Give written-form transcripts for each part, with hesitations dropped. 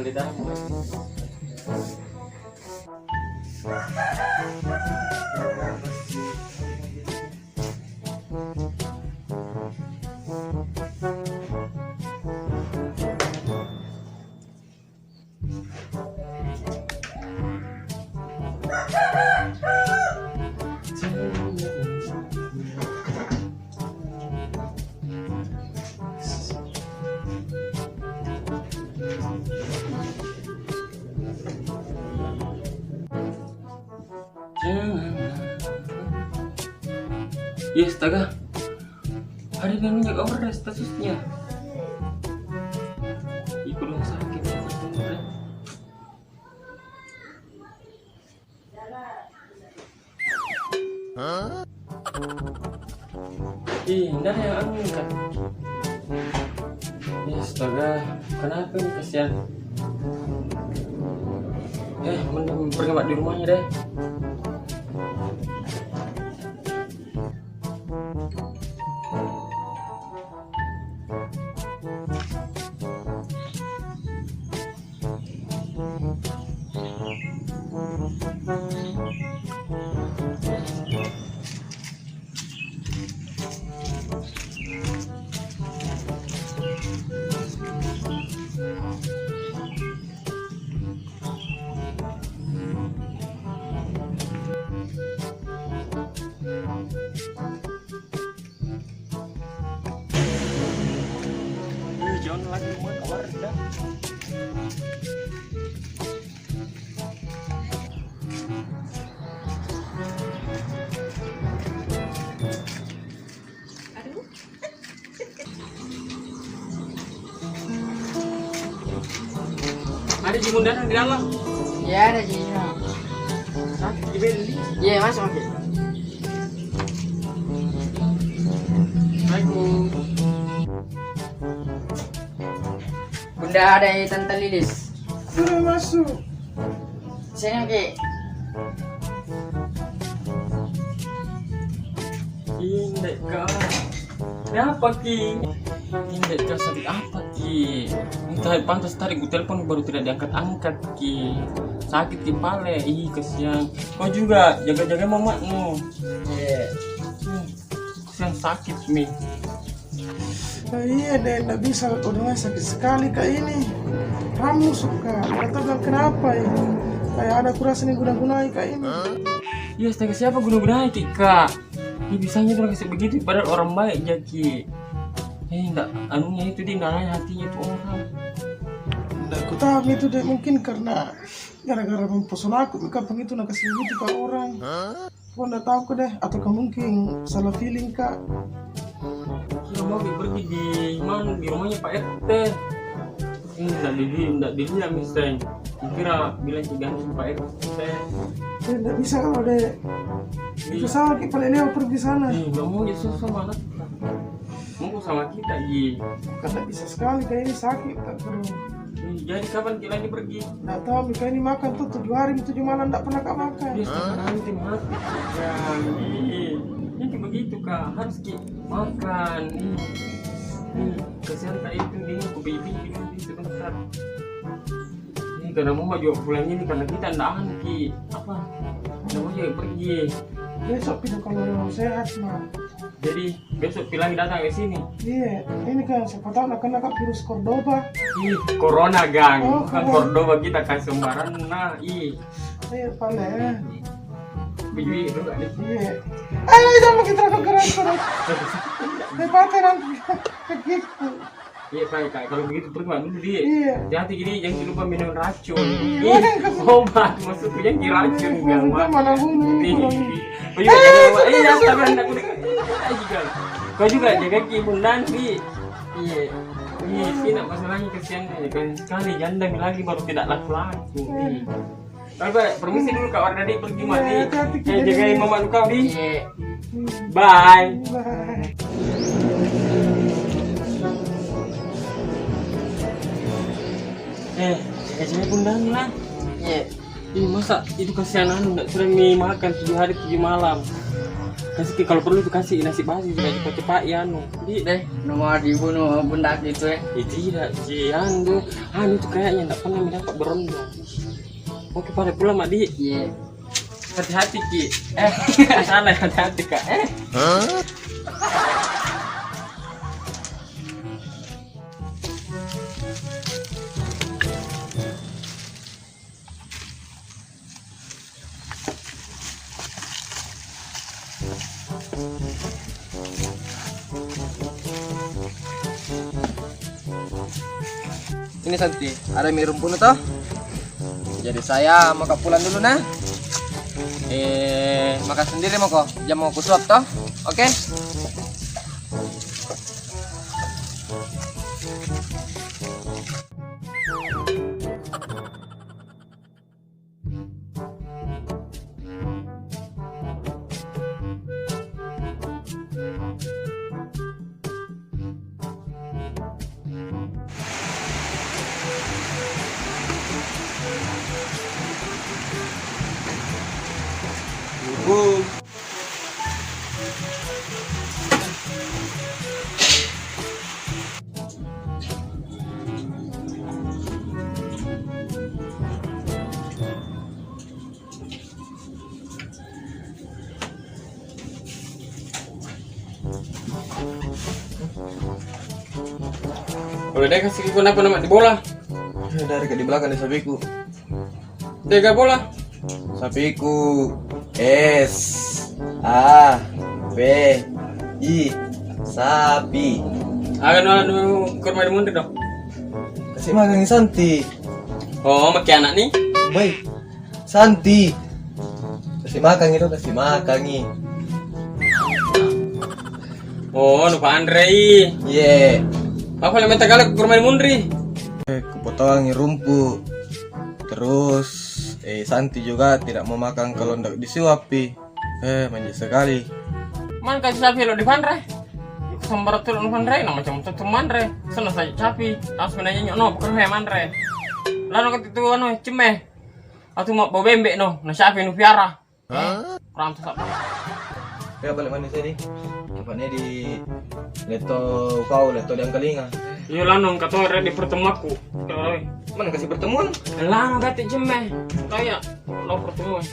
sel di dalam. Ya astaga, hari ini minyak overres statusnya. Ikut rumah sakit ya, enggak ada yang angkat. Ya astaga, kenapa ini kasihan? Mending pergi di rumahnya deh. Jangan lagi rumah keluar dah. Aduh. Ada jimundan di dalam. Ya ada jimundan. Sakit dibeli. Iya masuk oke. Assalamualaikum. Bunda ada Tante Lilis. Sudah masuk. Sini oke. Indek kak. Kenapa Ki? Indek kak sakit apa Ki? Entah pantas tadi gue telepon baru tidak diangkat-angkat Ki. Sakit kepala. Ih kasihan. Kau juga jaga-jaga mamamu. Iya. Kasihan sakit Mi. Nah, iya deh, nggak bisa. Udah sakit sekali kak ini. Kamu suka. Kata bilang kenapa ini? Kayak ada kurasa nih guna-gunai kak ini. Iya astaga siapa guna-gunai Ki kak? Ih bisanya tuh kasih begitu padahal orang baik Jaki. Enggak anunya itu dia nanya hatinya itu orang. Nggak aku tahu itu deh, mungkin karena gara-gara mempesona aku kapan itu nak kasih begitu ke orang. Aku nggak tahu kok deh, atau mungkin salah feeling kak. Kira mau pergi di mana di rumahnya Pak RT. Enggak di dia misalnya. Kira bilang ganti Pak RT. Nggak bisa kalau deh. Itu salah kita paling pergi sana. Nggak mau jadi sama anak. Mau sama kita Karena bisa sekali kayak ini sakit kak bro. Jadi kapan kita lagi pergi? Nggak tahu Mika ini makan tuh 7 hari 7 malam nggak pernah kak makan. Dia setengah nanti mati. Jadi begitu kak harus makan. Kasihan kak itu dia ke baby itu sebentar. Karena mau juga pulang ini karena kita ndak Ki apa? Ndak mau juga pergi. Besok itu kalau sehat mah. Jadi besok bilang datang ke sini. Iya, ini kan siapa tahu nak kena virus Cordoba. Corona gang. Oh, Bukan Cordoba kita kan sembarang. Nah, Iya, paling. Biji itu kan. Iya. Ayo jangan kita kegeran terus. Lepatnya nanti begitu. Iya Pak, kalau begitu pergi dulu dia. Iya. Hati-hati gini jangan lupa minum racun. Iya. Obat maksudnya yang racun enggak mah. Mana bunuh. Iya, tapi anda kudu juga. Kau juga jaga kibun nanti. Iya. Iya, sih nak masalahnya kesian kan sekali janda lagi baru tidak laku-laku. Baik, permisi dulu Kak Wardani pergi mandi. Jagain mama kau di. Bye. Bye. Kayaknya bundan lah. Iya. Ih masa itu kasihan anu nggak sering nih makan 7 hari 7 malam. Kasih kalau perlu tuh kasih nasi basi juga cepat-cepat ya anu. Di Deh, nomor dibunuh bunda gitu ya. tidak sih anu tuh kayaknya enggak pernah mendapat berondong. Oke pada pulang mak di. Iya. Hati-hati Ki. Salah hati-hati Kak. Ini Santi, ada mie rumpun toh. Jadi saya mau pulang dulu nah. Makan sendiri mau kok. Jam mau ku suap toh. Oke. Bu. Boleh deh kasih ikut apa nama di bola? Dari ke di belakang di sapiku. Dega bola. Sapiku S A P I sapi. Akan orang dulu kurma di mundi dong. Kasih makan Santi. Oh, makin anak nih. Baik. Santi. Kasih makan itu, kasih makan nih. Oh, lupa Andre. Ye. Apa yang minta kali kurma di mundi? Kepotong rumput. Terus Santi juga tidak mau makan kalau tidak disuapi. Manja sekali. Man kasih sapi lo di Pandre. Sambar tuh lo Pandre, nama macam tuh Mandre. Sana saja sapi. Harus menanya no, bukan saya Mandre. Lalu kata itu anu cemeh. Atau mau bawa bembek no, nah sapi nu piara. Kurang tuh sapi. Ya balik mana sini? Tempatnya di Leto kau, Leto dan Kalinga. Iya lanong kata orang di pertemuanku. Mana kasih pertemuan? Lanong kata cemeh. Kayak lo pertemuan.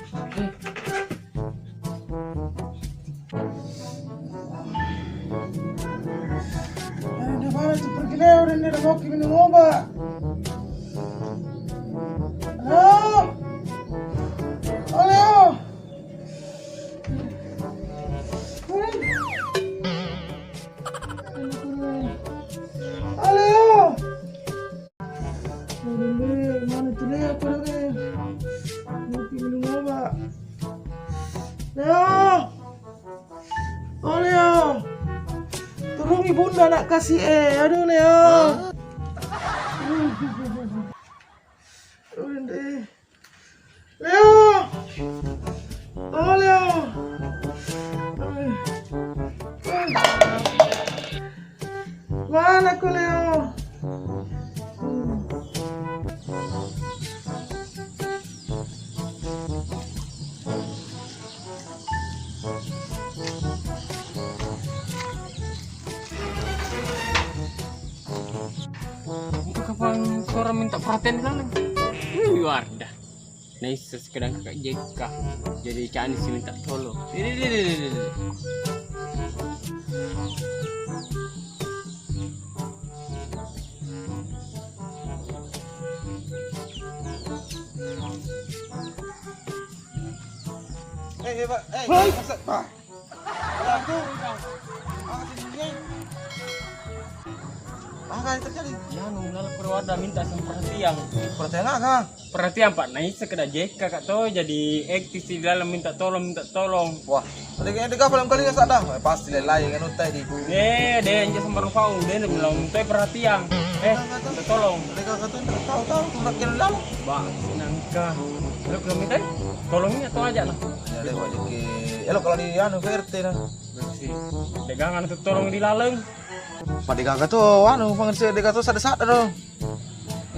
Di mana tuh pergi lewat ini udah mau minum obat. Halo. Halo. Halo. Mana tuh Leo pergi? Mau minum obat. Leo. Oh Leo. Tolong ibunda nak kasih aduh Leo. Leo. Oh Leo. Mana aku Leo? Kapan suara minta perhatian sana? Wardah. Nah, sekedar kakak JK. Jadi Cak Anis minta tolong. Ini. Pak. Hai, Pak. Apa yang terjadi? Ya, nunggu perwada minta sama perhatian. Perhatian apa? Perhatian Pak, nah sekedar JK kak tuh jadi aktif di dalam minta tolong. Wah, ada kapal yang kali nggak sadar. Pasti lelai kan utai di. Dia yang sama Rufau, dia bilang minta perhatian. Minta tolong. Mereka kata tahu tuh rakyat lalu. Bang, nangka. Lu belum minta? Tolongin atau aja nah. Ya lewat lagi. Elo kalau di anu VRT nah. Bersih. Dagangan itu tolong dilaleng. Pak Dika tuh anu pengerti Dika tuh sadar dong.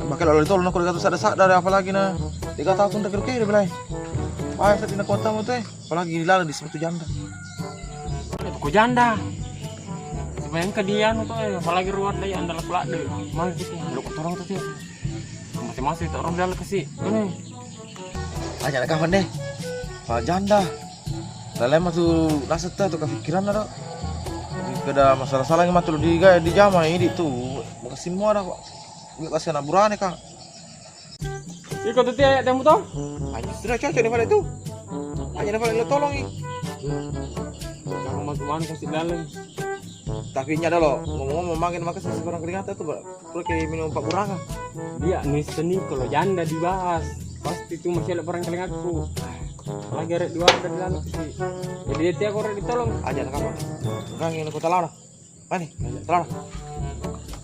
Bakal lalu tolong aku Dika tuh sadar apalagi nah. Dika tahu tuh kiri dia bilang. Wah, saya di kota mau teh. Apalagi dilaleng di situ janda. Aku janda. Bayangkan dia tuh apalagi ruat deh andal pelak deh. Mal gitu. Lu tolong tuh sih. Masih-masih tak orang dalam kasih. Ini. Aja nak kawan deh. Pak janda. Dalam tu rasa tu kepikiran ada. Kada masalah-salah yang matu di jama ini tuh. Makasih semua dah kok. Enggak kasih anak burane kak. Ikut tuh ya temu toh. Hanya sudah cocok di pada itu. Hanya dapat lo tolong ini. Jangan masuk-masuk kasih dalam. Tapi nyada lo, ngomong-ngomong makin makasih seorang keringatan tuh perlu kayak minum pak kurang. Dia nih seni kalau janda dibahas pasti itu masih ada orang keling aku. Lagi ada dua ada di dalam sih. Jadi dia tiap orang ditolong. Aja nak apa? Enggak ingin aku telah lah. Mana? Telah.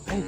Eh,